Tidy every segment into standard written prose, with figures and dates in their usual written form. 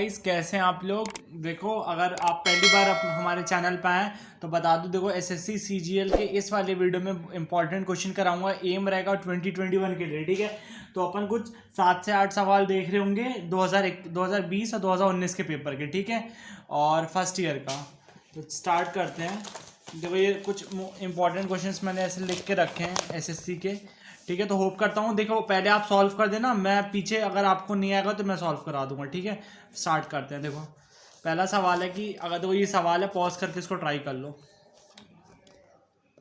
Guys, कैसे हैं आप लोग। देखो, अगर आप पहली बार हमारे चैनल पे आए तो बता दूं, देखो एसएससी सीजीएल के इस वाले वीडियो में इंपॉर्टेंट क्वेश्चन कराऊंगा। एम रहेगा 2021 के लिए, ठीक है। तो अपन कुछ 7 से 8 सवाल देख रहे होंगे 2020 और 2019 के पेपर के, ठीक है, और फर्स्ट ईयर का। तो स्टार्ट करते हैं। देखो, ये कुछ इंपॉर्टेंट क्वेश्चंस मैंने ऐसे लिख के रखे हैं एसएससी के, ठीक है। तो होप करता हूँ, देखो पहले आप सॉल्व कर देना, मैं पीछे अगर आपको नहीं आएगा तो मैं सॉल्व करा दूंगा, ठीक है। स्टार्ट करते हैं। देखो पहला सवाल है कि अगर देखो ये सवाल है, पॉज करके इसको ट्राई कर लो।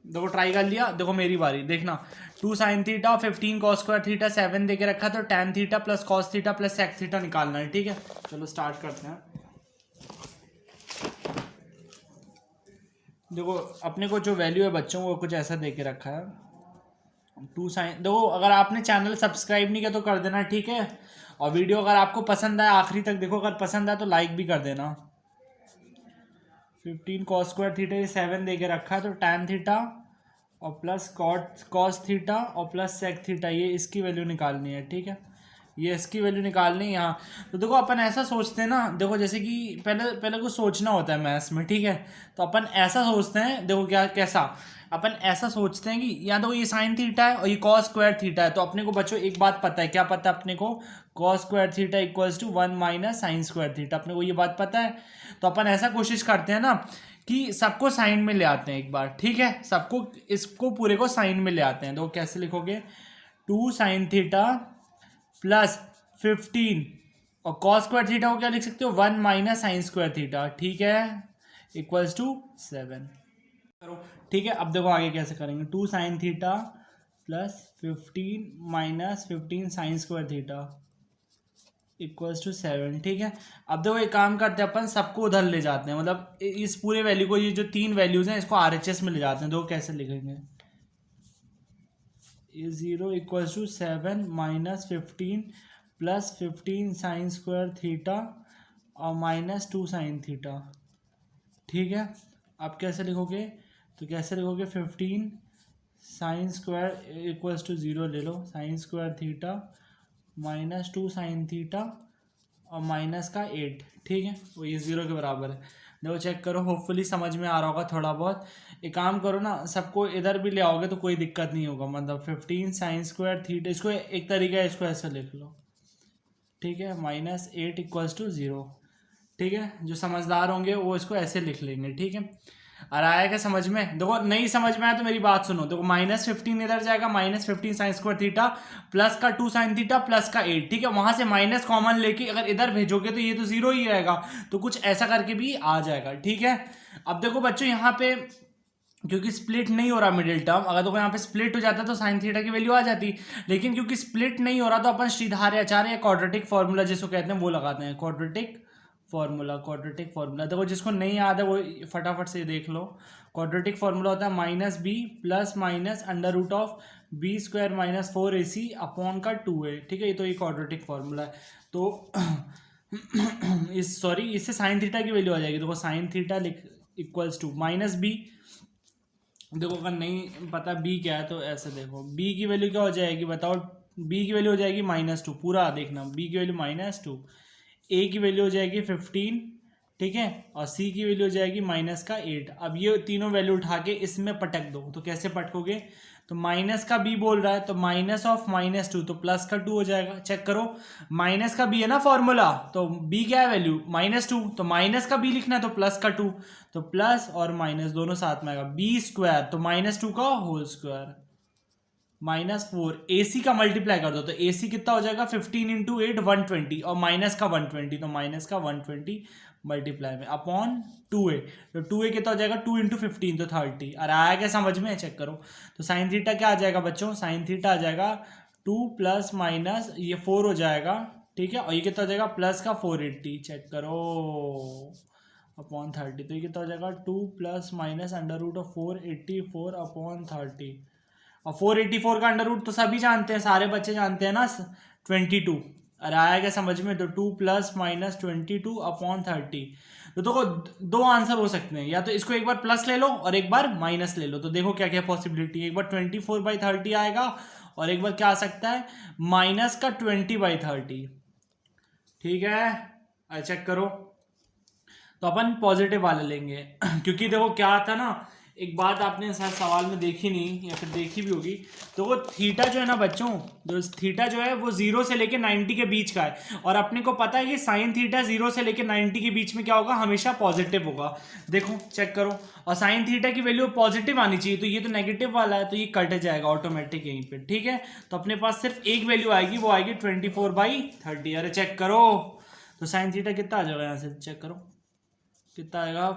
देखो ट्राई कर लिया, देखो मेरी बारी, देखना। 2 sin theta 15 cos square theta 7 दे के रखा, तो tan theta plus cos theta plus sec theta निकालना है, ठीक है। चलो स्टार्ट करते हैं। देखो अपने को जो वैल्यू है बच्चों वो कुछ ऐसा दे के रखा है। 2 sin, देखो अगर आपने चैनल सब्सक्राइब नहीं किया तो कर देना, ठीक है। और वीडियो अगर आपको पसंद आए आखिरी तक देखो, अगर पसंद आए तो लाइक भी कर देना। 15 cos स्क्वायर थीटा ये 7 दे के रखा है, तो tan थीटा और प्लस cos थीटा और प्लस sec थीटा, ये इसकी वैल्यू निकालनी है, ठीक है। ये इसकी वैल्यू निकालनी है यहाँ। तो देखो अपन ऐसा सोचते हैं ना, देखो जैसे कि पहले कुछ सोचना होता है मैथ्स में, ठीक है। तो अपन ऐसा सोचते हैं, देखो क्या कैसा अपन ऐसा सोचते हैं कि या तो ये साइन थीटा है और ये कॉस स्क्वायर थीटा है। तो अपने को बच्चों एक बात पता है, क्या पता है अपने को, cos square theta equals to 1 minus sine square theta, अपने को ये बात पता है। तो अपन ऐसा कोशिश करते हैं ना कि सबको साइन में ले आते हैं एक बार, ठीक है। सबको इसको पूरे को साइन में ले आते हैं। तो कैसे लिखोगे, 2 sin थीटा प्लस 15 और कॉस स्क्वायर थीटा को क्या लिख सकते हो, 1 माइनस साइन स्क्वायर थीटा, ठीक है, इक्वल्स टू 7 करो, ठीक है। अब देखो आगे कैसे करेंगे। 2 sin theta plus 15 minus 15 sine square theta equals to 7, ठीक है। अब देखो एक काम करते हैं, अपन सबको उधर ले जाते हैं, मतलब इस पूरे वैल्यू को, ये जो 3 वैल्यूज हैं इसको आरएचएस में ले जाते हैं। देखो कैसे लिखेंगे, ये 0 equals to 7 minus 15 plus 15 sine square theta और माइनस 2 साइन थीटा, ठीक है। आप कैसे लिखोगे, तो कैसे लिखोगे, 15 साइन स्क्वायर इक्वल्स टू 0 ले लो, sine square theta minus 2 sine theta और माइनस का 8, ठीक है। वो ये 0 के बराबर है। देखो चेक करो, होपफुली समझ में आ रहा होगा थोड़ा बहुत। एक काम करो ना, सबको इधर भी ले आओगे तो कोई दिक्कत नहीं होगा, मतलब 15 साइन स्क्वायर थीटा, इसको एक तरीका है, इसको ऐसे लिख लो, ठीक है, माइनस 8 इक्वल्स टू 0, ठीक है। जो समझदार होंगे वो इसको ऐसे लिख लेंगे, ठीक है। और आया क्या समझ में। देखो नहीं समझ में आया तो मेरी बात सुनो। देखो -15 इधर जाएगा, -15 साइन स्क्वायर थीटा प्लस का 2 साइन थीटा प्लस का 8, ठीक है। वहां से माइनस कॉमन लेके अगर इधर भेजोगे तो ये तो 0 ही रहेगा, तो कुछ ऐसा करके भी आ जाएगा, ठीक है। अब देखो बच्चों यहाँ पे क्योंकि स्प्लिट नहीं हो रहा मिडिल टर्म, अगर तो यहाँ पे स्प्लिट हो जाता तो साइन थीटा की वैल्यू आ जाती, लेकिन क्योंकि स्प्लिट नहीं हो रहा तो अपन श्रीधार्याचार्य या क्वाड्रेटिक फॉर्मूला जिसको कहते हैं वो लगाते हैं, क्वाड्रेटिक फार्मूला। देखो जिसको नहीं याद है वो फटाफट से देख लो। क्वाड्रेटिक फार्मूला होता है -b plus minus under root of b square minus 4ac upon का 2a, ठीक है। ये तो ये क्वाड्रेटिक फार्मूला है। तो इससे साइन थीटा की वैल्यू आ जाएगी। देखो sine theta equals to -b, देखो अगर नहीं पता b क्या है तो ऐसे देखो, b की वैल्यू क्या हो जाएगी बताओ, b की वैल्यू हो जाएगी -2, पूरा देखना, b की वैल्यू -2, a की वैल्यू हो जाएगी 15, ठीक है, और c की वैल्यू हो जाएगी माइनस का 8। अब ये तीनों वैल्यू उठा के इसमें पटक दो, तो कैसे पटकोगे, तो माइनस का b बोल रहा है तो माइनस ऑफ -2, तो प्लस का 2 हो जाएगा। चेक करो, माइनस का b है ना फॉर्मूला, तो b क्या है वैल्यू -2, तो माइनस का b लिखना है तो प्लस का 2, तो प्लस और माइनस दोनों साथ में आएगा, b स्क्वायर तो -2 का होल स्क्वायर -4, AC का मल्टीप्लाई कर दो तो AC कितना हो जाएगा, 15 इंटू 8 120 और माइनस का 120, तो माइनस का 120 मल्टीप्लाई में अपॉन 2a, तो 2a कितना हो जाएगा, 2 इंटू 15 तो 30। और आया क्या समझ में, चेक करो। तो साइन थीटा क्या आ जाएगा बच्चों, साइन थीटा आ जाएगा 2 प्लस माइनस ये 4 हो जाएगा, ठीक है, और ये कितना हो जाएगा प्लस का 480, चेक करो, अपॉन 30, तो ये कितना हो जाएगा 2 plus minus under root of 484 upon 30, और 484 का अंडर रूट तो सभी जानते हैं, सारे बच्चे जानते हैं ना, 22। अरे आया क्या समझ में, तो 2 प्लस माइनस 22 अपॉन 30। तो देखो दो आंसर हो सकते हैं, या तो इसको एक बार प्लस ले लो और एक बार माइनस ले लो। तो देखो क्या क्या पॉसिबिलिटी है, एक बार 24/30 आएगा और एक बार क्या आ सकता है -20/30, ठीक है। चेक करो, तो अपन पॉजिटिव वाला लेंगे क्योंकि देखो क्या था ना, एक बात आपने शायद सवाल में देखी नहीं या फिर देखी भी होगी, तो वो थीटा जो है ना बच्चों, जो थीटा जो है वो 0 से लेके 90 के बीच का है, और अपने को पता है कि साइन थीटा 0 से लेके 90 के बीच में क्या होगा, हमेशा पॉजिटिव होगा। देखो चेक करो, और साइन थीटा की वैल्यू पॉजिटिव आनी चाहिए, तो ये तो नेगेटिव वाला है, तो ये कट जाएगा ऑटोमेटिक यहीं पे। ठीक है, तो अपने पास सिर्फ एक वैल्यू आएगी, वो आएगी 24/30। अरे चेक करो, तो साइन थीटा कितना आ जाएगा यहाँ से, चेक करो कितना आएगा।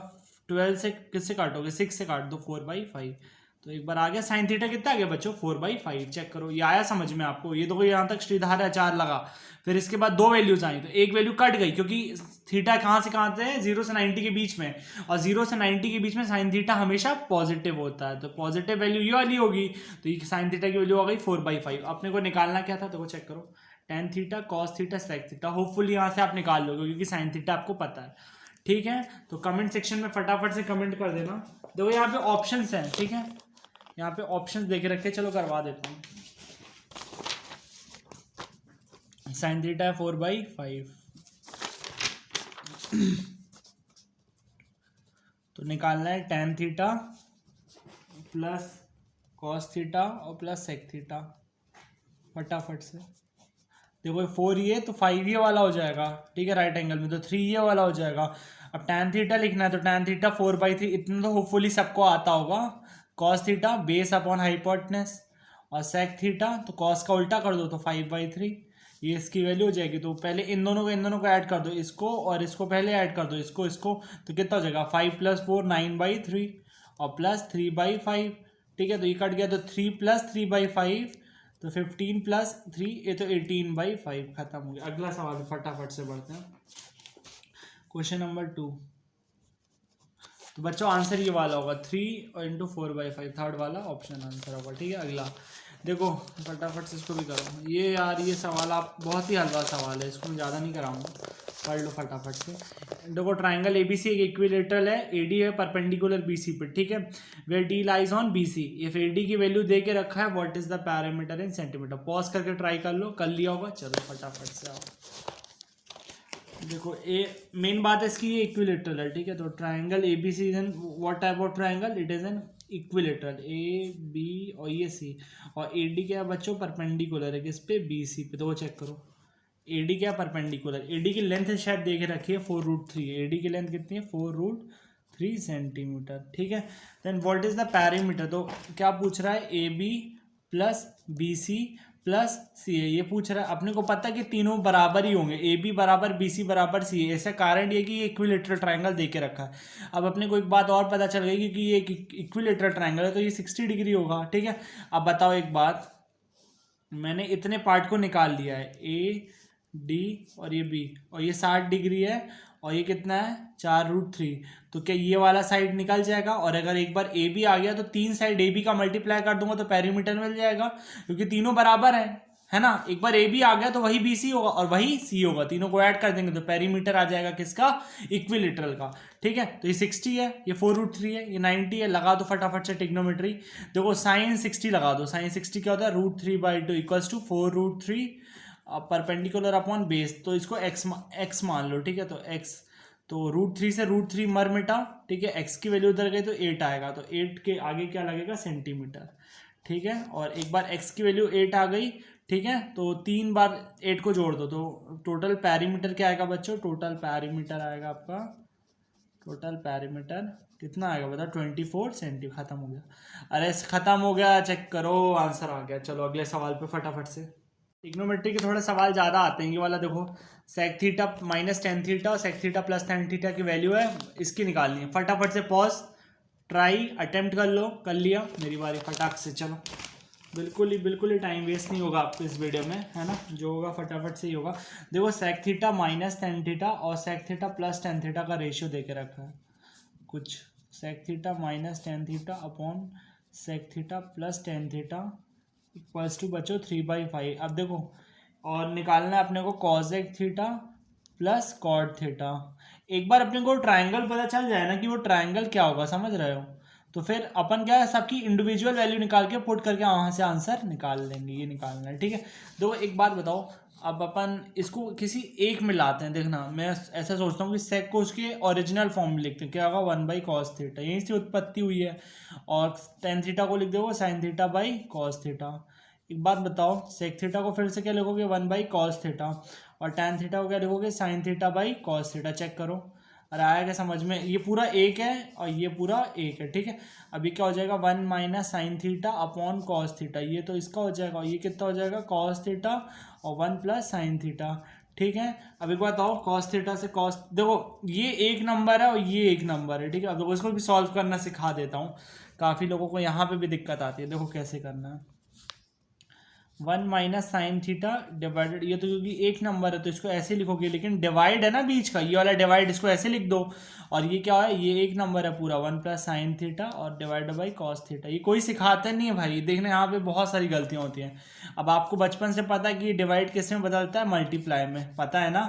12 से किससे काटोगे, 6 से काट दो, 4/5। तो एक बार आ गया साइन थीटा कितना आ गया बच्चों, 4/5। चेक करो, ये आया समझ में आपको। ये देखो यहाँ तक श्रीधार आचार लगा, फिर इसके बाद दो वैल्यूज आई, तो एक वैल्यू कट गई क्योंकि थीटा कहाँ से कहाँ से है, 0 से 90 के बीच में, और 0 से 90 के बीच में साइन थीटा हमेशा पॉजिटिव होता है, तो पॉजिटिव वैल्यू ये वाली होगी, तो ये साइन थीटा की वैल्यू हो गई 4/5। अपने को निकालना क्या था, तो चेक करो, tan theta, cos theta, sec theta. Hopefully यहाँ से आप निकाल लोगे क्योंकि साइन थीटा आपको पता है। ठीक है, तो कमेंट सेक्शन में फटाफट से कमेंट कर देना। देखो यहाँ पे ऑप्शंस हैं, ठीक है, यहाँ पे ऑप्शंस देके रखे, चलो करवा देता हूँ। साइन थीटा है 4/5, तो निकालना है tan theta plus cos theta और प्लस सेक थीटा, फटाफट से। देखो 4 ये तो 5 ये वाला हो जाएगा, ठीक है, राइट एंगल में, तो 3 ये वाला हो जाएगा। अब tan थीटा लिखना है, तो tan थीटा 4/3, इतना तो होपफुली सबको आता होगा। cos theta base upon hypotenuse, और sec थीटा तो cos का उल्टा कर दो तो 5/3, ये इसकी वैल्यू हो जाएगी। तो पहले इन दोनों को ऐड कर दो, इसको और इसको पहले ऐड कर दो, इसको, तो कितना हो जाएगा, 5 + 4 9/3 और प्लस 3/5। ठीक है, तो ये कट गया, तो 3 + 3/5, तो 15 + 3, ये तो 18/5, खत्म हो गया। अगला सवाल फटाफट से बढ़ते हैं, क्वेश्चन नंबर 2। तो बच्चों आंसर ये वाला होगा 3 × 4/5, थर्ड वाला ऑप्शन आंसर होगा। ठीक है, अगला देखो फटाफट से इसको भी करो। ये यार ये सवाल आप बहुत ही हल्का सवाल है, इसको मैं ज़्यादा नहीं कराऊंगा, पढ़ लो फटाफट से। देखो ट्राइंगल एबीसी एक इक्विलेटरल है, एडी है परपेंडिकुलर बीसी पे, ठीक है, where D lies on BC. If AD की वैल्यू दे के रखा है, what is the perimeter in centimeter. Pause करके ट्राई कर लो, कर लिया होगा, चलो फटाफट से आओ। देखो ए मेन बात है इसकी, ये इक्विलेटरल है, ठीक है, तो triangle A B C is an what type of triangle, it is an equilateral, A B और ये सी, और ए डी क्या है बच्चों, परपेंडिकुलर है किस पे, बी सी पे। तो वो चेक करो, ए डी क्या, परपेंडिकुलर, ए डी की लेंथ शायद दे के रखी है 4√3, ए डी की लेंथ कितनी है, 4√3 सेंटीमीटर। ठीक है, then what is the parameter, तो क्या पूछ रहा है, A B plus B C plus C A, ये पूछ रहा है। अपने को पता है कि तीनों बराबर ही होंगे, ए बी बराबर बी सी बराबर सी ए, ऐसा कारण ये कि ये इक्विलेटरल ट्रायंगल दे के रखा है। अब अपने को एक बात और पता चल गई कि ये इक्विलेटरल ट्रायंगल है, तो ये 60 डिग्री होगा। ठीक है, अब बताओ एक बात, मैंने इतने पार्ट को निकाल लिया है, ए डी और ये बी, और ये 60 डिग्री है, और ये कितना है 4√3, तो क्या ये वाला साइड निकल जाएगा। और अगर एक बार ए बी आ गया तो तीन साइड ए बी का मल्टीप्लाई कर दूंगा तो पेरीमीटर मिल जाएगा, क्योंकि तीनों बराबर है ना। एक बार ए बी आ गया तो वही बी सी होगा और वही सी होगा, तीनों को ऐड कर देंगे तो पेरीमीटर आ जाएगा किसका, इक्विलेटरल का। ठीक है, तो ये 60 है, ये 4√3 है, ये 90 है, लगा दो फटाफट से ट्रिग्नोमेट्री। देखो साइन 60 लगा दो, साइन 60 क्या होता है, √3/2 = 4√3 परपेंडिकुलर अपॉन बेस, तो इसको एक्स मान लो। ठीक है, तो एक्स, तो √3 से √3 मर मिटा, ठीक है, एक्स की वैल्यू उधर गई तो 8 आएगा, तो 8 के आगे क्या लगेगा, सेंटीमीटर। ठीक है, और एक बार एक्स की वैल्यू 8 आ गई, ठीक है, तो 3 बार 8 को जोड़ दो, तो टोटल पेरीमीटर क्या आएगा बच्चों, टोटल पेरीमीटर आएगा आपका, टोटल पेरीमीटर कितना आएगा बता, 24 सेंटीमीटर। खत्म हो गया, अरे खत्म हो गया, चेक करो आंसर आ गया। चलो अगले सवाल पे फटाफट से, ट्रिग्नोमेट्री के थोड़े सवाल ज़्यादा आते हैं। ये वाला देखो, sec theta minus tan theta और sec theta plus tan theta की वैल्यू है, इसकी निकालनी है। फटाफट से पॉज, ट्राई, अटेम्प्ट कर लो, कर लिया, मेरी बारी, फटाक से चलो। बिल्कुल ही टाइम वेस्ट नहीं होगा आपको इस वीडियो में, है ना, जो होगा फटाफट से ही होगा। देखो sec theta minus tan theta और sec theta plus tan theta का रेशियो दे के रखा है कुछ, sec theta minus tan theta upon sec theta plus tan theta = बच्चों 3/5। अब देखो, और निकालना है अपने को cosec theta plus cot theta. एक बार अपने को ट्रायंगल पता चल जाए ना कि वो ट्रायंगल क्या होगा, समझ रहे हो, तो फिर अपन क्या है, सबकी इंडिविजुअल वैल्यू निकाल के पुट करके वहाँ से आंसर निकाल लेंगे, ये निकालना है, ठीक है। देखो एक बात बताओ, अब अपन इसको किसी एक में लाते हैं, देखना मैं ऐसा सोचता हूँ कि सेक को उसके ओरिजिनल फॉर्म में लिखते हैं, क्या होगा 1/cos थीटा, यहीं से उत्पत्ति हुई है, और tan थीटा को लिख दोगे sin theta by cos theta. एक बात बताओ, सेक थीटा को फिर से क्या लिखोगे 1/cos थीटा, और tan थीटा को क्या लिखोगे sin theta by cos theta. Check करो, और आया क्या समझ में, ये पूरा एक है और ये पूरा एक है, ठीक है। अभी क्या हो जाएगा 1 minus sine theta upon cos theta, ये तो इसका हो जाएगा, ये कितना हो जाएगा कॉस थीटा और 1 प्लस साइन थीटा, ठीक है। अब एक बात बताओ, कॉस थीटा से कॉस, देखो ये एक नंबर है और ये एक नंबर है, ठीक है। अब देखो इसको भी सॉल्व करना सिखा देता हूँ, काफ़ी लोगों को यहाँ पे भी दिक्कत आती है, देखो कैसे करना है। 1 माइनस साइन थीटा डिवाइडेड, ये तो क्योंकि एक नंबर है तो इसको ऐसे लिखोगे, लेकिन डिवाइड है ना बीच का, ये वाला डिवाइड, इसको ऐसे लिख दो, और ये क्या है, ये एक नंबर है पूरा 1 प्लस साइन थीटा और डिवाइडेड बाई कॉस थीटा। ये कोई सिखाता नहीं है भाई, देखने यहाँ पे बहुत सारी गलतियाँ होती हैं। अब आपको बचपन से पता है कि डिवाइड किस में बदलता है, मल्टीप्लाई में, पता है ना,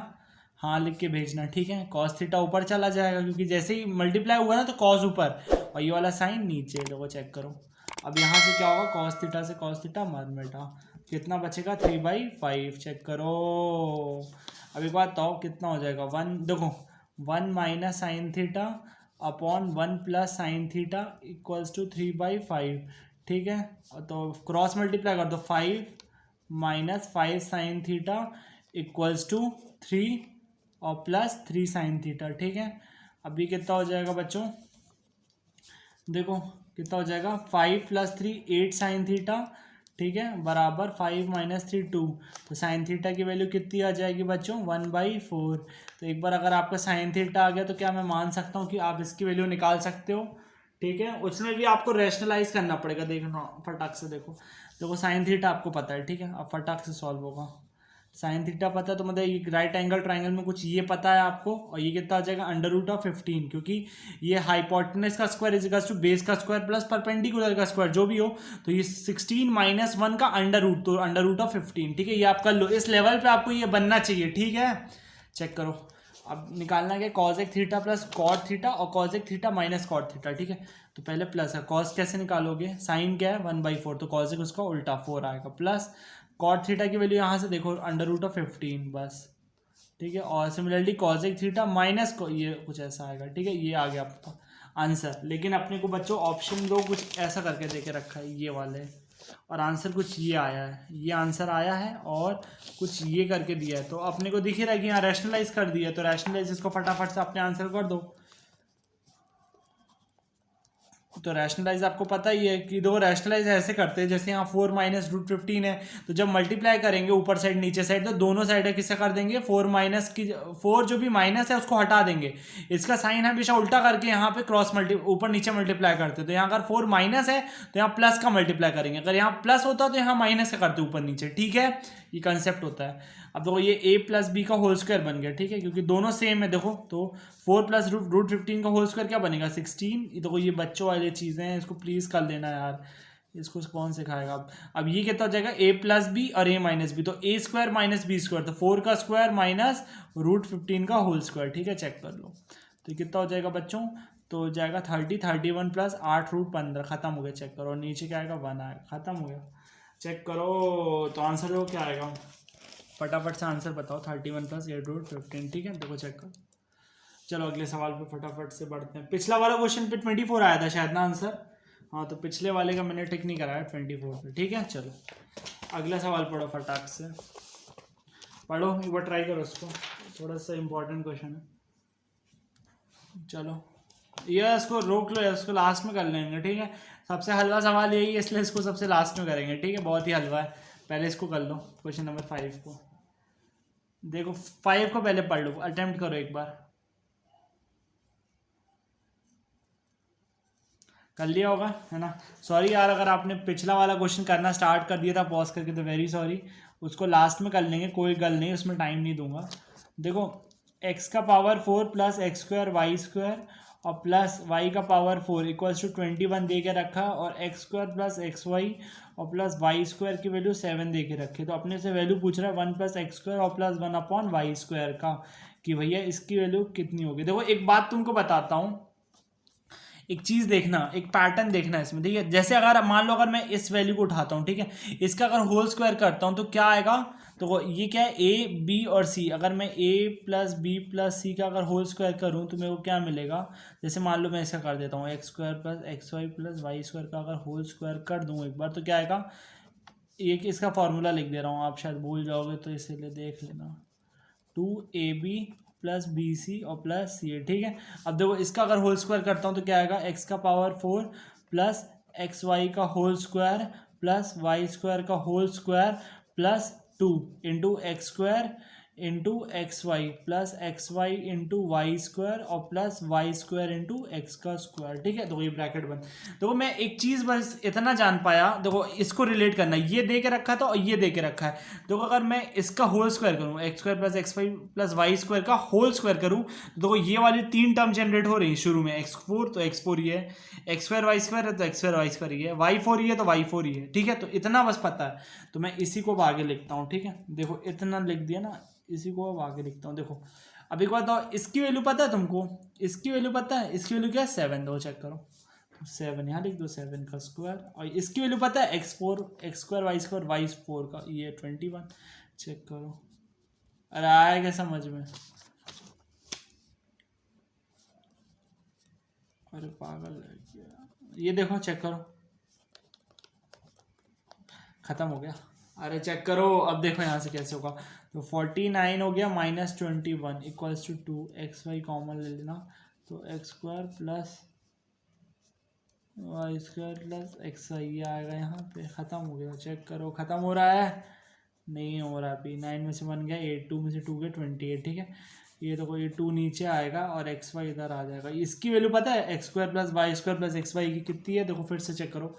हाँ लिख के भेजना, ठीक है। कॉस थीटा ऊपर चला जाएगा क्योंकि जैसे ही मल्टीप्लाई हुआ ना तो कॉस ऊपर, और ये वाला साइन नीचे, देखो चेक करो। अब यहाँ से क्या होगा, कॉस थीटा से कॉस थीटा मर मिटा, कितना बचेगा 3/5, चेक करो। अब एक बात बताओ कितना हो जाएगा, 1, देखो 1 minus sine theta upon 1 plus sine theta equals to 3/5, ठीक है। तो क्रॉस मल्टीप्लाई कर दो, 5 minus 5 sine theta equals to 3 और प्लस 3 साइन थीटा, ठीक है। अभी कितना हो जाएगा बच्चों, देखो कितना हो जाएगा, 5 प्लस 3 8 साइन थीटा, ठीक है, बराबर 5 माइनस 3 2, तो साइन थीटा की वैल्यू कितनी आ जाएगी बच्चों 1/4। तो एक बार अगर आपका साइन थीटा आ गया तो क्या मैं मान सकता हूँ कि आप इसकी वैल्यू निकाल सकते हो, ठीक है। उसमें भी आपको रैशनलाइज करना पड़ेगा, देखना फटाक से, देखो देखो साइन थीटा आपको पता है, ठीक है, अब फटाक से सॉल्व होगा। साइन थीटा पता है तो मतलब ये राइट एंगल ट्राइंगल में कुछ ये पता है आपको, और ये कितना आ जाएगा √15, क्योंकि ये हाइपोटेनस का square is equals to base का स्क्वायर प्लस परपेंडिकुलर का स्क्वायर, जो भी हो, तो ये 16 माइनस 1 का √, तो √15, ठीक है। ये आप कर लो, इस लेवल पे आपको ये बनना चाहिए, ठीक है। चेक करो, अब निकालना क्या, cosec theta plus cot theta और cosec theta minus cot theta, ठीक है। तो पहले प्लस है, कॉस कैसे निकालोगे, साइन क्या है 1/4, तो कॉसेक उसका उल्टा 4 आएगा, प्लस कॉट थीटा की वैल्यू यहाँ से देखो √15 बस, ठीक है। और सिमिलरली कॉसेक थीटा माइनस को, ये कुछ ऐसा आएगा, ठीक है। ये आ गया आपका आंसर, लेकिन अपने को बच्चों ऑप्शन दो कुछ ऐसा करके देके रखा है ये वाले, और आंसर कुछ ये आया है, ये आंसर आया है और कुछ ये करके दिया है, तो अपने को दिख ही रहा है कि यहाँ रैशनलाइज कर दिया, तो रैशनलाइज इसको फटाफट से अपने आंसर कर दो। तो रैशनलाइज आपको पता ही है कि दो रैशनलाइज ऐसे करते हैं, जैसे यहाँ 4 माइनस √15 है, तो जब मल्टीप्लाई करेंगे ऊपर साइड नीचे साइड, तो दोनों साइड है किससे कर देंगे, 4 माइनस की, 4 जो भी माइनस है उसको हटा देंगे, इसका साइन हमेशा उल्टा करके यहाँ पे क्रॉस ऊपर नीचे मल्टीप्लाई करते हैं। तो यहाँ अगर 4 माइनस है तो यहाँ प्लस का मल्टीप्लाई करेंगे, अगर यहाँ प्लस होता तो यहाँ माइनस का करते ऊपर नीचे, ठीक है, ये कंसेप्ट होता है। अब देखो ये a प्लस बी का होल स्क्वायर बन गया, ठीक है, क्योंकि दोनों सेम है, देखो तो 4 प्लस √15 का होल स्क्वायर क्या बनेगा 16। देखो ये बच्चों वाली चीज़ें हैं, इसको प्लीज़ कर लेना यार, इसको कौन सिखाएगा। अब ये कितना हो जाएगा a प्लस बी और a माइनस बी, तो a square minus b square, तो 4 का स्क्वायर माइनस √15 का होल स्क्वायर, ठीक है, चेक कर लो। तो कितना हो जाएगा बच्चों, तो हो जाएगा 30, 31 प्लस 8√15, खत्म हो गया, चेक करो, नीचे क्या आएगा 1 आएगा, खत्म हो गया, चेक करो। तो आंसर देखो क्या आएगा, फटाफट से आंसर बताओ, 31 प्लस 8√15, ठीक है, देखो चेक करो। चलो अगले सवाल पे फटाफट से बढ़ते हैं। पिछला वाला क्वेश्चन पे 24 आया था शायद ना आंसर, हाँ, तो पिछले वाले का मैंने टिक नहीं कराया 24 पे, ठीक है। चलो अगला सवाल पढ़ो, फटाक से पढ़ो, एक बार ट्राई करो उसको, थोड़ा सा इंपॉर्टेंट क्वेश्चन है। चलो ये इसको रोक लो, इसको लास्ट में कर लेंगे, ठीक है। सबसे हलवा सवाल यही है, इसलिए इसको सबसे लास्ट में करेंगे, ठीक है, बहुत ही हलवा है। पहले इसको कर लो, क्वेश्चन नंबर 5 को देखो, 5 को पहले पढ़ लो, अटेम्प्ट करो एक बार, कर लिया होगा है ना। सॉरी यार, अगर आपने पिछला वाला क्वेश्चन करना स्टार्ट कर दिया था पॉज करके, तो वेरी सॉरी, उसको लास्ट में कर लेंगे, कोई गल नहीं, उसमें टाइम नहीं दूंगा। देखो x का power 4 plus x square y square और प्लस y का पावर 4 इक्वल्स टू 21 दे के रखा, और x square plus x y और प्लस वाई स्क्वायर की वैल्यू 7 दे के रखे। तो अपने से वैल्यू पूछ रहा है 1 प्लस एक्स स्क्वायर और प्लस 1 अपॉन वाई स्क्वायर का, कि भैया इसकी वैल्यू कितनी होगी। देखो एक बात तुमको बताता हूँ, एक चीज़ देखना, एक पैटर्न देखना इसमें, ठीक है। जैसे अगर मान लो अगर मैं इस वैल्यू को उठाता हूँ, ठीक है, इसका अगर होल स्क्वायर करता हूँ तो क्या आएगा, तो ये क्या है, ए बी और सी, अगर मैं ए प्लस बी प्लस सी का अगर होल स्क्वायर करूँ तो मेरे को क्या मिलेगा, जैसे मान लो मैं इसका कर देता हूँ x square plus x y plus y square का अगर होल स्क्वायर कर दूँ एक बार तो क्या आएगा, एक इसका फॉर्मूला लिख दे रहा हूँ, आप शायद भूल जाओगे तो इसीलिए देख लेना, 2ab प्लस बी सी और प्लस सी ए, ठीक है। अब देखो इसका अगर होल स्क्वायर करता हूँ तो क्या आएगा, एक्स का पावर 4 प्लस एक्स वाई का whole square plus y square का whole square plus 2 into x square into x y plus x y into y square और plus y square into x का स्क्वायर, ठीक है। तो ये bracket बन, देखो मैं एक चीज़ बस इतना जान पाया, देखो इसको रिलेट करना, ये दे के रखा था और ये दे के रखा है। देखो अगर मैं इसका होल स्क्वायर करूँ, x square plus x y plus y square का होल स्क्वायर करूँ, देखो ये वाली 3 टर्म जनरेट हो रही है शुरू में, x4 तो x4 ही है, एक्स स्क्वायर वाई स्क्वायर है तो एक्स स्क्वायर वाई स्क्वायर ही है, y4 ही है तो y4 ही है, ठीक है। तो इतना बस पता है, तो मैं इसी को अब आगे लिखता हूँ, ठीक है। देखो इतना लिख दिया ना, इसी को अब आगे लिखता हूँ। देखो अब एक बात बताओ, इसकी वैल्यू पता है तुमको, इसकी वैल्यू पता है, इसकी वैल्यू क्या है 7, दो चेक करो, 7 यहाँ लिख दो, 7 का स्क्वायर, और इसकी वैल्यू पता है x4 एक्स स्क्वायर वाई 4 का ये 21, चेक करो। अरे आएगा समझ में, अरे पागल है क्या, ये देखो चेक करो, खत्म हो गया। अरे चेक करो, अब देखो यहाँ से कैसे होगा, तो 49 हो गया minus 21 equals to 2, x y common ले लेना, तो x square plus y square plus x y, ये आएगा यहाँ पे, ख़त्म हो गया। चेक करो खत्म हो रहा है, नहीं हो रहा अभी, 9 में से 1 गया 8, 2 में से 2 गया 28, ठीक है। ये देखो ये 2 नीचे आएगा और एक्स वाई इधर आ जाएगा। इसकी वैल्यू पता है, x square plus y square plus x y की कितनी है, देखो फिर से चेक करो,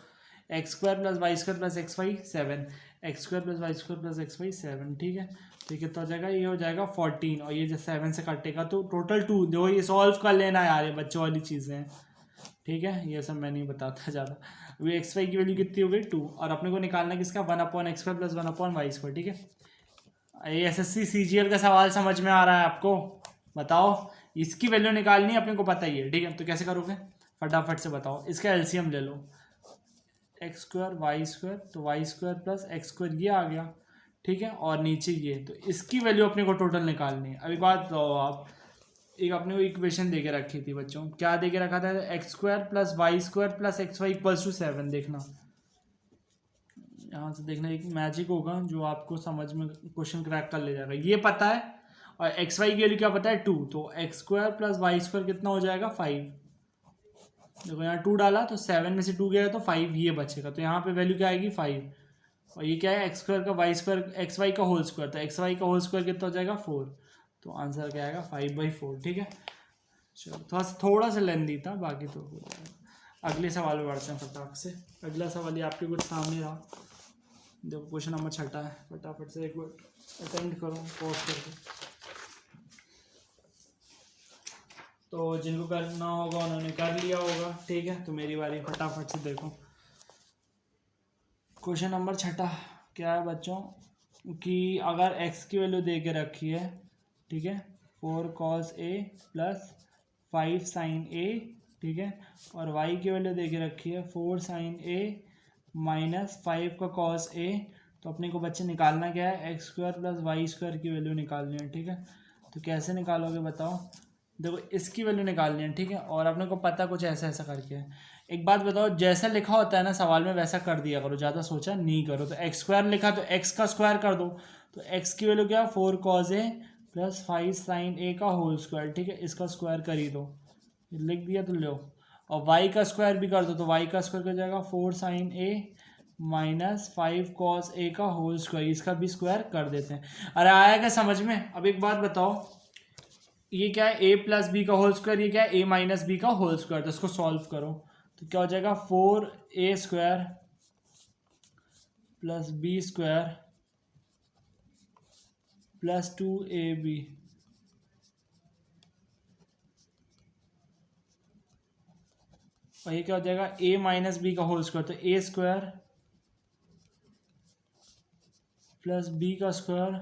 x square plus y square plus x y 7, x square plus y square plus x y 7, ठीक है। तो कितना हो जाएगा, ये हो जाएगा 14, और ये जो 7 से कटेगा तो टोटल 2, देखो ये सॉल्व कर लेना यार, ये बच्चों वाली चीज़ें हैं, ठीक है। ये सब मैं नहीं बताता ज़्यादा। अभी एक्स वाई की वैल्यू कितनी हो गई 2, और अपने को निकालना किसका, 1/x square plus 1/y square, ठीक है। ये SSC CGL का सवाल समझ में आ रहा है आपको, बताओ, इसकी वैल्यू निकालनी अपने को पता ही है, ठीक है। तो कैसे करोगे, फटाफट से बताओ, इसका एलसीएम ले लो, एक्स स्क्वायर वाई स्क्वायर, तो y square plus x square ये आ गया, ठीक है, और नीचे ये, तो इसकी वैल्यू अपने को टोटल निकालनी है। अभी बात तो आप, एक अपने को इक्वेशन दे के रखी थी बच्चों, क्या दे के रखा था, x square plus y square plus x y equals to 7, देखना यहाँ से, देखना एक मैजिक होगा जो आपको समझ में क्वेश्चन क्रैक कर ले जाएगा। ये पता है, और एक्स वाई की वैल्यू क्या पता है 2, तो x square plus y square कितना हो जाएगा 5, देखो यहाँ 2 डाला तो 7 में से 2 गया तो 5 ये बचेगा, तो यहाँ पे वैल्यू क्या आएगी 5, और ये क्या है एक्स स्क्वायर का वाई स्क्वायर एक्स वाई का होल स्क्वायर, तो एक्स वाई का होल स्क्वायर कितना हो जाएगा 4, तो आंसर क्या आएगा 5/4, ठीक है। चलो थोड़ा सा लेंदी था, बाकी तो हो जाएगा। अगले सवाल में बढ़ते हैं फटाक से, अगला सवाल ये आपके कुछ सामने रहा, देखो क्वेश्चन नंबर 6 है, फटाफट से एक बार अटेंड करो पॉज करके, तो जिनको करना होगा उन्होंने कर लिया होगा, ठीक है। तो मेरी बारी, फटाफट से देखो क्वेश्चन नंबर 6 क्या है बच्चों, कि अगर x की वैल्यू दे के रखी है, ठीक है, 4 cos a plus 5 sin a, ठीक है, और y की वैल्यू दे के रखी है 4 sin a माइनस 5 का cos a, तो अपने को बच्चे निकालना क्या है, x square plus y square की वैल्यू निकालनी है, ठीक है। तो कैसे निकालोगे बताओ, देखो इसकी वैल्यू निकालनी है, ठीक है, और अपने को पता कुछ ऐसा ऐसा करके है। एक बात बताओ, जैसा लिखा होता है ना सवाल में वैसा कर दिया करो, ज़्यादा सोचा नहीं करो। तो एक्स स्क्वायर लिखा तो एक्स का स्क्वायर कर दो, तो एक्स की वैल्यू क्या, 4 cos a plus 5 sin a का होल स्क्वायर, ठीक है, इसका स्क्वायर कर ही दो, लिख दिया तो लो, और y का स्क्वायर भी कर दो, तो y का स्क्वायर कर जाएगा 4 sin a minus 5 cos a का होल स्क्वायर, इसका भी स्क्वायर कर देते हैं। अरे आया क्या समझ में। अब एक बात बताओ, ये क्या है, a प्लस बी का होल स्क्वायर, ये क्या है a माइनस बी का होल स्क्वायर, तो इसको सॉल्व करो, तो क्या हो जाएगा 4a square plus b square plus 2ab, और ये क्या हो जाएगा a माइनस बी का होल स्क्वायर, तो a स्क्वायर प्लस बी का स्क्वायर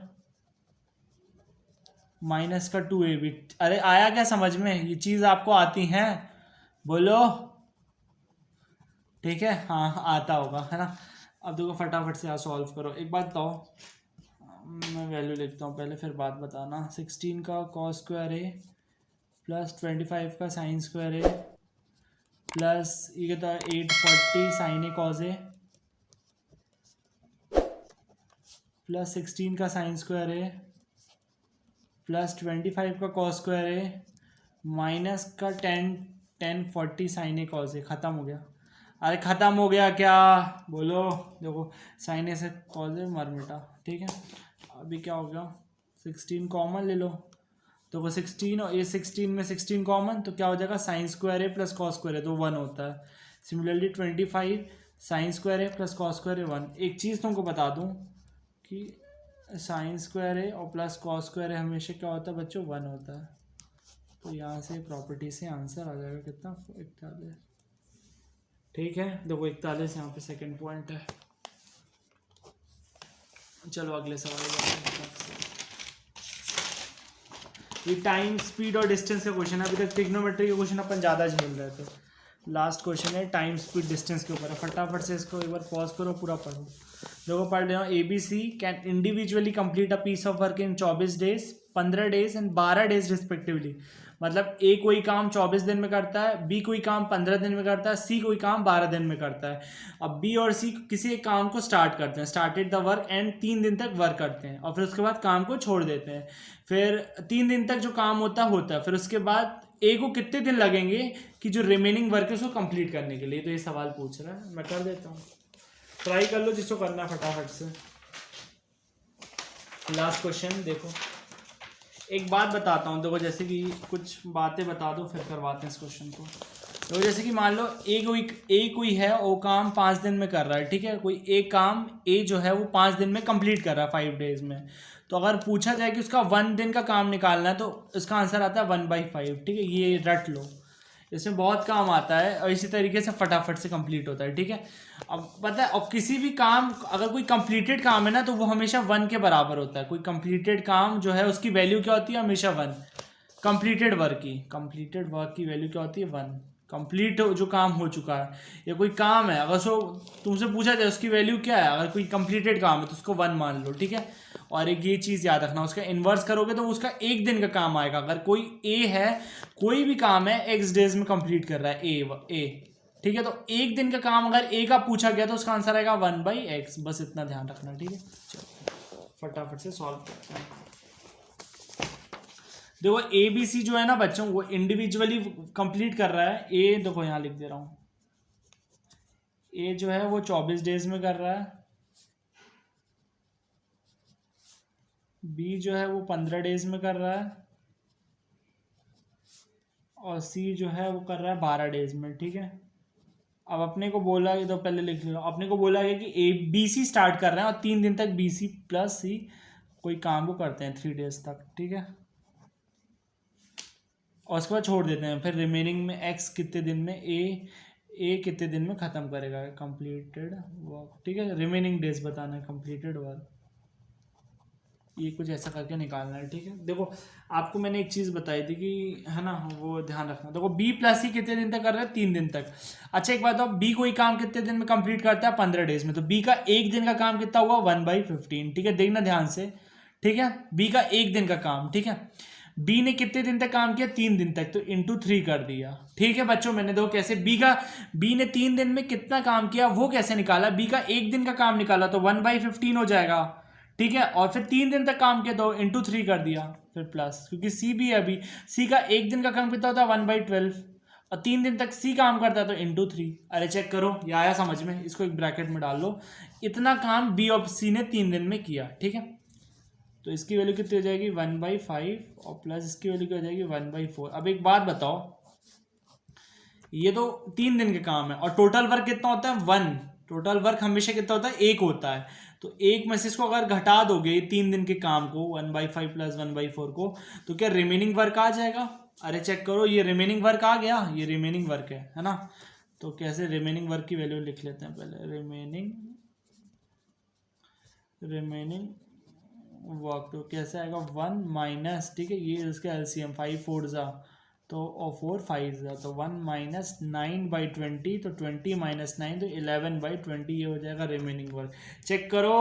माइनस का 2ab। अरे आया क्या समझ में, ये चीज़ आपको आती हैं, बोलो ठीक है, हाँ आता होगा, है ना। अब देखो फटाफट से यहाँ सॉल्व करो। एक बात बताओ, मैं वैल्यू लिखता हूँ पहले, फिर बात बताना। 16 का कॉस स्क्वायर ए प्लस 25 का साइन स्क्वायर ए प्लस ये कहता है 840 sign A cos A plus 16 का साइन स्क्वायर ए प्लस 25 का कॉस स्क्वायर ए माइनस का 10 साइन ए कॉस ए। ख़त्म हो गया। अरे ख़त्म हो गया क्या, बोलो। देखो साइन ए से कॉस ए मर मिटा, ठीक है। अभी क्या हो गया, 16 कॉमन ले लो, तो वो 16 और ये 16 में 16 कॉमन, तो क्या हो जाएगा साइन स्क्वायर ए प्लस कॉस स्क्वायर ए, तो 1 होता है। सिमिलरली 25 साइन स्क्वायर ए प्लस कॉस स्क्वायर ए 1। एक चीज़ तुमको बता दूं कि साइन स्क्वायर ए और प्लस कॉस स्क्वायर ए हमेशा क्या होता है बच्चों, 1 होता है। तो यहाँ से प्रॉपर्टी से आंसर आ जाएगा कितना, 41। ठीक है, देखो 41 यहाँ पे सेकंड पॉइंट है। चलो अगले सवाल। ये टाइम स्पीड और डिस्टेंस का क्वेश्चन है। अभी तक ट्रिग्नोमेट्री के क्वेश्चन अपन ज़्यादा झेल रहे थे, लास्ट क्वेश्चन है टाइम स्पीड डिस्टेंस के ऊपर। फटाफट से इसको एक बार पॉज करो, पूरा पढ़ो। देखो पढ़ रहे हो, ABC can individually complete a piece of work in 24 days, 15 days and 12 days respectively. मतलब A कोई काम 24 दिन में करता है, B कोई काम 15 दिन में करता है, C कोई काम 12 दिन में करता है। अब B और C किसी एक काम को स्टार्ट करते हैं, स्टार्टेड द वर्क, एंड 3 दिन तक वर्क करते हैं और फिर उसके बाद काम को छोड़ देते हैं। फिर 3 दिन तक जो काम होता है, फिर उसके बाद A को कितने दिन लगेंगे कि जो रिमेनिंग वर्क है उसको कंप्लीट करने के लिए। तो ये सवाल पूछ रहा है, मैं कर देता हूँ, ट्राई कर लो जिसको करना फटाफट से। लास्ट क्वेश्चन देखो, एक बात बताता हूँ, देखो जैसे कि कुछ बातें बता दो फिर करवाते हैं इस क्वेश्चन को। तो जैसे कि मान लो ए कोई है, वो काम 5 दिन में कर रहा है, ठीक है। कोई एक काम ए जो है वो 5 दिन में कंप्लीट कर रहा है, 5 डेज में। तो अगर पूछा जाए कि उसका 1 दिन का काम निकालना है, तो इसका आंसर आता है 1/5, ठीक है। ये रट लो, इसमें बहुत काम आता है और इसी तरीके से फटाफट से कंप्लीट होता है, ठीक है। अब पता है, अब किसी भी काम, अगर कोई कंप्लीटेड काम है ना, तो वो हमेशा 1 के बराबर होता है। कोई कंप्लीटेड काम जो है उसकी वैल्यू क्या होती है, हमेशा 1। कंप्लीटेड वर्क की वैल्यू क्या होती है, 1। कंप्लीट जो काम हो चुका है, या कोई काम है, अगर सो तुमसे पूछा जाए उसकी वैल्यू क्या है, अगर कोई कंप्लीटेड काम है तो उसको 1 मान लो, ठीक है। और एक ये चीज़ याद रखना, उसका इन्वर्स करोगे तो उसका 1 दिन का काम आएगा। अगर कोई ए है, कोई भी काम है x डेज में कंप्लीट कर रहा है ए, ठीक है, तो 1 दिन का काम अगर ए का पूछा गया तो उसका आंसर आएगा 1/x। बस इतना ध्यान रखना, ठीक है। चलो फटाफट से सॉल्व करते हैं। देखो ABC जो है ना बच्चों, वो इंडिविजुअली कंप्लीट कर रहा है। ए देखो यहाँ लिख दे रहा हूँ, ए जो है वो 24 डेज में कर रहा है, बी जो है वो 15 डेज में कर रहा है, और सी जो है वो कर रहा है 12 डेज में, ठीक है। अब अपने को बोला, ये तो पहले लिख लो, अपने को बोला गया कि ABC स्टार्ट कर रहे हैं और 3 दिन तक BC प्लस C कोई काम को करते हैं 3 डेज तक, ठीक है। और उसके बाद छोड़ देते हैं। फिर रिमेनिंग में X कितने दिन में, ए कितने दिन में ख़त्म करेगा कंप्लीटेड वर्क, ठीक है। रिमेनिंग डेज बताना है कंप्लीटेड वर्क, ये कुछ ऐसा करके निकालना है, ठीक है। देखो आपको मैंने एक चीज़ बताई थी कि, है ना, वो ध्यान रखना। देखो B प्लस C कितने दिन तक कर रहा है, 3 दिन तक। अच्छा एक बात बताओ, B कोई काम कितने दिन में कंप्लीट करता है, 15 डेज में। तो B का 1 दिन का काम कितना हुआ, 1/15, ठीक है। देखना ध्यान से, ठीक है। B का 1 दिन का काम, ठीक है। B ने कितने दिन तक काम किया, 3 दिन तक, तो इंटू 3 कर दिया, ठीक है बच्चों। मैंने देखो कैसे B ने 3 दिन में कितना काम किया वो कैसे निकाला, B का 1 दिन का काम निकाला, तो 1/15 हो जाएगा, ठीक है। और फिर 3 दिन तक काम किया तो इंटू 3 कर दिया, फिर प्लस, क्योंकि C भी है अभी। C का 1 दिन का काम कितना होता है, 1/12, और 3 दिन तक C काम करता है तो इंटू 3। अरे चेक करो, ये आया समझ में, इसको एक ब्रैकेट में डाल लो। इतना काम B और C ने 3 दिन में किया, ठीक है। तो इसकी वैल्यू कितनी हो जाएगी, 1/5, और प्लस इसकी वैल्यू क्या हो जाएगी, 1/4। अब एक बात बताओ, ये तो 3 दिन का काम है और टोटल वर्क कितना होता है, 1। टोटल वर्क हमेशा कितना होता है, 1 होता है। तो 1 में से इसको अगर घटा दोगे 3 दिन के काम को, 1/5 प्लस 1/4 को, तो क्या रिमेनिंग वर्क आ जाएगा। अरे चेक करो, ये रिमेनिंग वर्क आ गया, ये रिमेनिंग वर्क है ना। तो कैसे रिमेनिंग वर्क की वैल्यू लिख लेते हैं पहले, रिमेनिंग वर्क, तो कैसे आएगा, 1 माइनस, ठीक है, ये इसका LCM 5 4 जा तो और 4 5 तो 1 माइनस 9/20 तो 20 माइनस 9 तो 11/20 ये हो जाएगा रिमेनिंग वर्क। चेक करो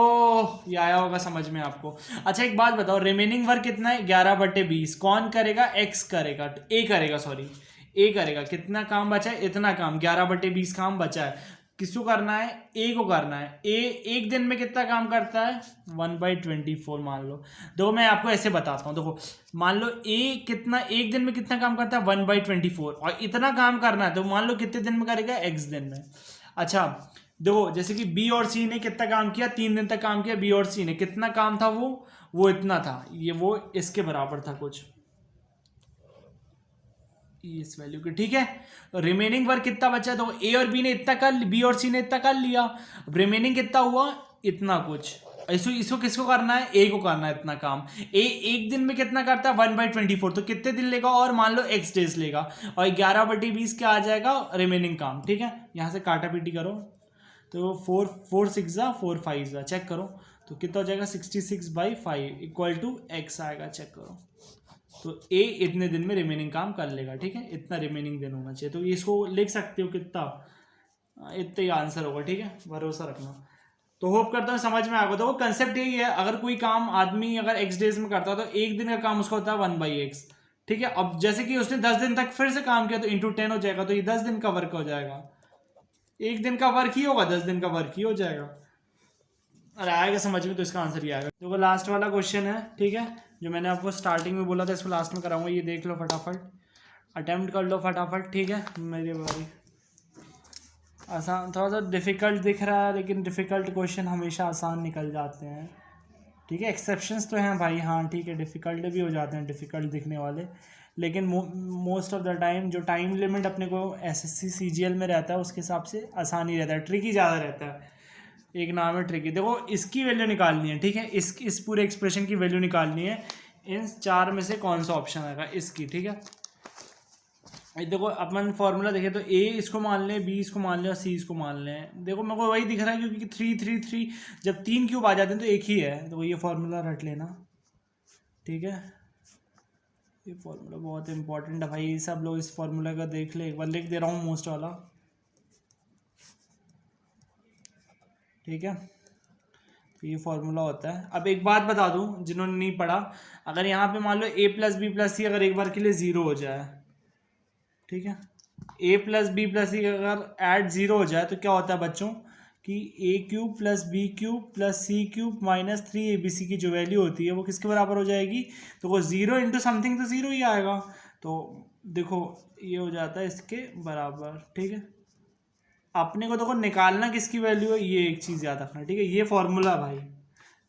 ये आया होगा समझ में आपको। अच्छा एक बात बताओ, रिमेनिंग वर्क कितना है? 11/20। कौन करेगा? एक्स करेगा, ए करेगा, सॉरी ए करेगा। कितना काम बचा है? इतना काम, 11/20 काम बचा है। किसको करना है? ए को करना है। ए एक दिन में कितना काम करता है? 1/24 मान लो। देखो मैं आपको ऐसे बताता हूँ, देखो मान लो ए कितना एक दिन में कितना काम करता है? 1/24 और इतना काम करना है तो मान लो कितने दिन में करेगा? एक्स दिन में। अच्छा देखो जैसे कि बी और सी ने कितना काम किया? 3 दिन तक काम किया बी और सी ने। कितना काम था वो इतना था, ये वो इसके बराबर था कुछ इस वैल्यू के, ठीक है। रिमेनिंग वर्क कितना बचा? तो ए और बी ने इतना कर, बी और सी ने इतना कर लिया। अब रिमेनिंग कितना हुआ? इतना कुछ। इसको किसको करना है? ए को करना है इतना काम। ए एक दिन में कितना करता है? 1/24 तो कितने दिन लेगा? और मान लो एक्स डेज लेगा और 11/20 क्या आ जाएगा? रिमेनिंग काम, ठीक है। यहां से काटा पीटी करो तो 4 6 4 5 चेक करो तो कितना हो जाएगा? 66/5 इक्वल टू एक्स आएगा। चेक करो तो ए इतने दिन में रिमेनिंग काम कर लेगा, ठीक है। इतना रिमेनिंग दिन होना चाहिए, तो इसको लिख सकते हो कितना, इतना ही आंसर होगा, ठीक है। भरोसा रखना। तो होप करता हूँ समझ में आ गया। तो वो कंसेप्ट यही है, अगर कोई काम आदमी अगर एक्स डेज में करता है तो एक दिन का काम उसका होता है 1/x, ठीक है। अब जैसे कि उसने 10 दिन तक फिर से काम किया तो इंटू 10 हो जाएगा, तो ये 10 दिन का वर्क हो जाएगा। एक दिन का वर्क ही होगा, 10 दिन का वर्क ही हो जाएगा। अरे आएगा समझ में तो इसका आंसर ही आएगा। तो वो लास्ट वाला क्वेश्चन है, ठीक है, जो मैंने आपको स्टार्टिंग में बोला था इसको लास्ट में कराऊंगा। ये देख लो फटाफट, अटेम्प्ट कर लो फटाफट, ठीक है। मेरी बारी। आसान, थोड़ा सा डिफ़िकल्ट दिख रहा है लेकिन डिफ़िकल्ट क्वेश्चन हमेशा आसान निकल जाते हैं, ठीक है। एक्सेप्शंस तो हैं भाई, हाँ ठीक है, डिफ़िकल्ट भी हो जाते हैं डिफ़िकल्ट दिखने वाले, लेकिन मोस्ट ऑफ द टाइम जो टाइम लिमिट अपने को एसएससी सीजीएल में रहता है उसके हिसाब से आसान ही रहता है, ट्रिकी ज़्यादा रहता है। एक नाम है ट्रिकी। देखो इसकी वैल्यू निकालनी है, ठीक है, इस पूरे एक्सप्रेशन की वैल्यू निकालनी है। इन 4 में से कौन सा ऑप्शन आएगा? इसकी, ठीक है। देखो अपन फॉर्मूला देखें तो ए इसको मान लें, बी इसको मान लें और सी इसको मान लें। देखो मेरे को वही दिख रहा है क्योंकि 3 3 3 जब 3 क्यूब आ जाते हैं तो एक ही है, तो ये फॉर्मूला रट लेना, ठीक है। ये फॉर्मूला बहुत इंपॉर्टेंट है भाई, सब लोग इस फॉर्मूला का देख ले। एक बार लिख दे रहा हूँ मोस्ट वाला, ठीक है। तो ये फॉर्मूला होता है। अब एक बात बता दूं जिन्होंने नहीं पढ़ा, अगर यहाँ पे मान लो a प्लस बी प्लस सी अगर एक बार के लिए 0 हो जाए, ठीक है, a प्लस बी प्लस सी अगर ऐड 0 हो जाए तो क्या होता है बच्चों कि a³ plus b³ plus c³ minus 3abc की जो वैल्यू होती है वो किसके बराबर हो जाएगी? तो वो 0 इंटू समथिंग तो 0 ही आएगा। तो देखो ये हो जाता है इसके बराबर, ठीक है। अपने को देखो निकालना किसकी वैल्यू है, ये एक चीज़ याद रखना, ठीक है। ये फॉर्मूला भाई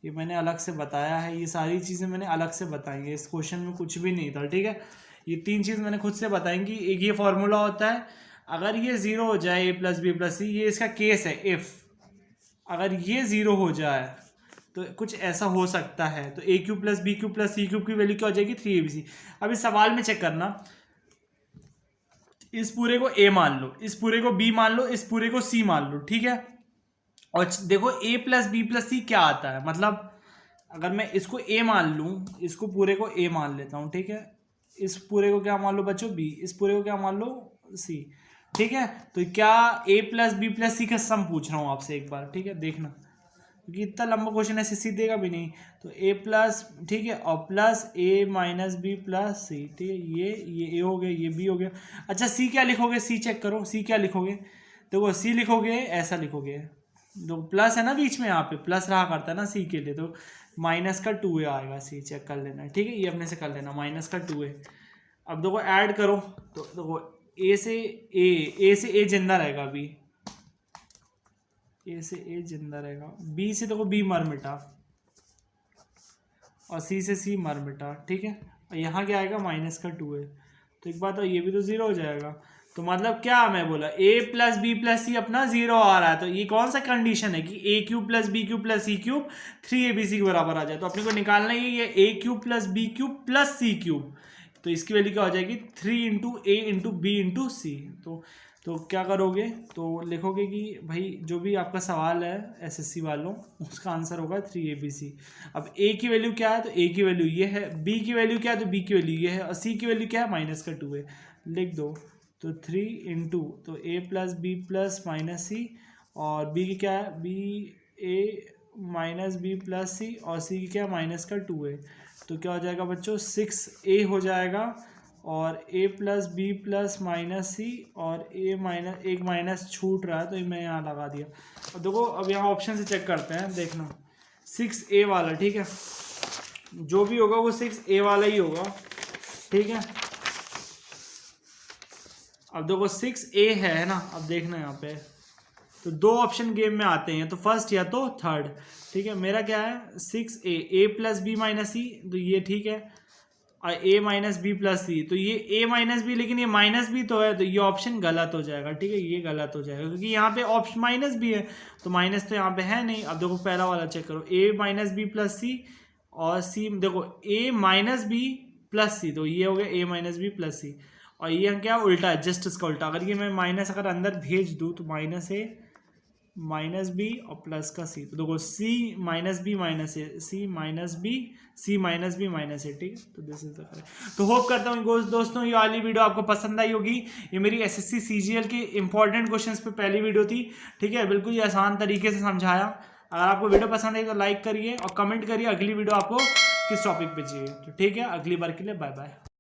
ये मैंने अलग से बताया है, ये सारी चीज़ें मैंने अलग से बताई है, इस क्वेश्चन में कुछ भी नहीं था, ठीक है। ये 3 चीज़ मैंने खुद से बताएंगी। एक ये फॉर्मूला होता है, अगर ये 0 हो जाए a प्लस बी प्लस सी, ये इसका केस है इफ़ अगर ये 0 हो जाए तो कुछ ऐसा हो सकता है, तो a³ plus b³ plus c³ की वैल्यू क्या हो जाएगी? 3abc। अब इस सवाल में चेक करना, इस पूरे को a मान लो, इस पूरे को b मान लो, इस पूरे को c मान लो, ठीक है। और देखो a प्लस बी प्लस सी क्या आता है, मतलब अगर मैं इसको a मान लूँ, इसको पूरे को a मान लेता हूँ, ठीक है। इस पूरे को क्या मान लो बच्चों? b, इस पूरे को क्या मान लो? c, ठीक है। तो क्या a प्लस बी प्लस सी का सम पूछ रहा हूँ आपसे एक बार, ठीक है, देखना, क्योंकि इतना लंबा क्वेश्चन ऐसे सी देगा भी नहीं। तो a प्लस, ठीक है, और plus a minus b plus c, ठीक है। ये a हो गया, ये b हो गया। अच्छा c क्या लिखोगे? c चेक करो, c क्या लिखोगे? देखो c लिखोगे ऐसा लिखोगे, दो प्लस है ना बीच में, यहाँ पे प्लस रहा करता है ना c के लिए, तो माइनस का 2a आएगा। c चेक कर लेना, ठीक है, ये अपने से कर लेना, माइनस का 2a। अब देखो ऐड करो तो देखो a से a जिंदा रहेगा, b a से a जिंदा रहेगा, b से देखो b मर मिटा और c से c मर मिटा, ठीक है। और यहाँ क्या आएगा? माइनस का 2a। तो एक बात, ये भी तो 0 हो जाएगा। तो मतलब क्या मैं बोला, a प्लस बी प्लस सी अपना 0 आ रहा है, तो ये कौन सा कंडीशन है कि a³ plus b³ plus c³ 3abc के बराबर आ जाए। तो अपने को निकालना ही है a³ plus b³ plus c³, तो इसकी वैल्यू क्या हो जाएगी? 3 into a into b into c. तो क्या करोगे? तो लिखोगे कि भाई जो भी आपका सवाल है एसएससी वालों, उसका आंसर होगा 3abc। अब a की वैल्यू क्या है? तो a की वैल्यू ये है, b की वैल्यू क्या है? तो b की वैल्यू ये है, और c की वैल्यू क्या है? माइनस का 2a। लिख दो। तो 3 इंटू तो a plus b plus minus c, और b की क्या है, b a minus b plus c, और c की क्या माइनस का 2a। तो क्या हो जाएगा बच्चों, 6a हो जाएगा, और a plus b plus minus c, और a माइनस एक माइनस छूट रहा है तो मैं यहाँ लगा दिया। अब देखो, अब यहाँ ऑप्शन से चेक करते हैं, देखना 6a वाला, ठीक है, जो भी होगा वो 6a वाला ही होगा, ठीक है। अब देखो 6a है ना, अब देखना यहाँ पे तो दो ऑप्शन गेम में आते हैं, तो फर्स्ट या तो थर्ड, ठीक है। मेरा क्या है 6a, a plus b minus c, तो ये ठीक है, और a minus b plus c, तो ये a माइनस बी, लेकिन ये माइनस भी तो है, तो ये ऑप्शन गलत हो जाएगा, ठीक है, ये गलत हो जाएगा क्योंकि यहाँ पे ऑप्शन माइनस भी है, तो माइनस तो यहाँ पे है नहीं। अब देखो पहला वाला चेक करो, a minus b plus c, और सी देखो a minus b plus c, तो ये हो गया a minus b plus c, और ये क्या उल्टा है, जस्ट इसका उल्टा। अगर ये मैं माइनस अगर अंदर भेज दूँ तो माइनस ए माइनस बी और प्लस का सी, तो देखो सी माइनस बी माइनस ए, सी माइनस बी, सी माइनस बी माइनस ए, ठीक है। तो दिस इज द करेक्ट। तो होप करता हूँ दोस्तों ये वाली वीडियो आपको पसंद आई होगी। ये मेरी एसएससी सीजीएल के इंपॉर्टेंट क्वेश्चंस पे पहली वीडियो थी, ठीक है, बिल्कुल ही आसान तरीके से समझाया। अगर आपको वीडियो पसंद आई तो लाइक करिए और कमेंट करिए अगली वीडियो आपको किस टॉपिक पे चाहिए। तो ठीक है, अगली बार के लिए बाय बाय।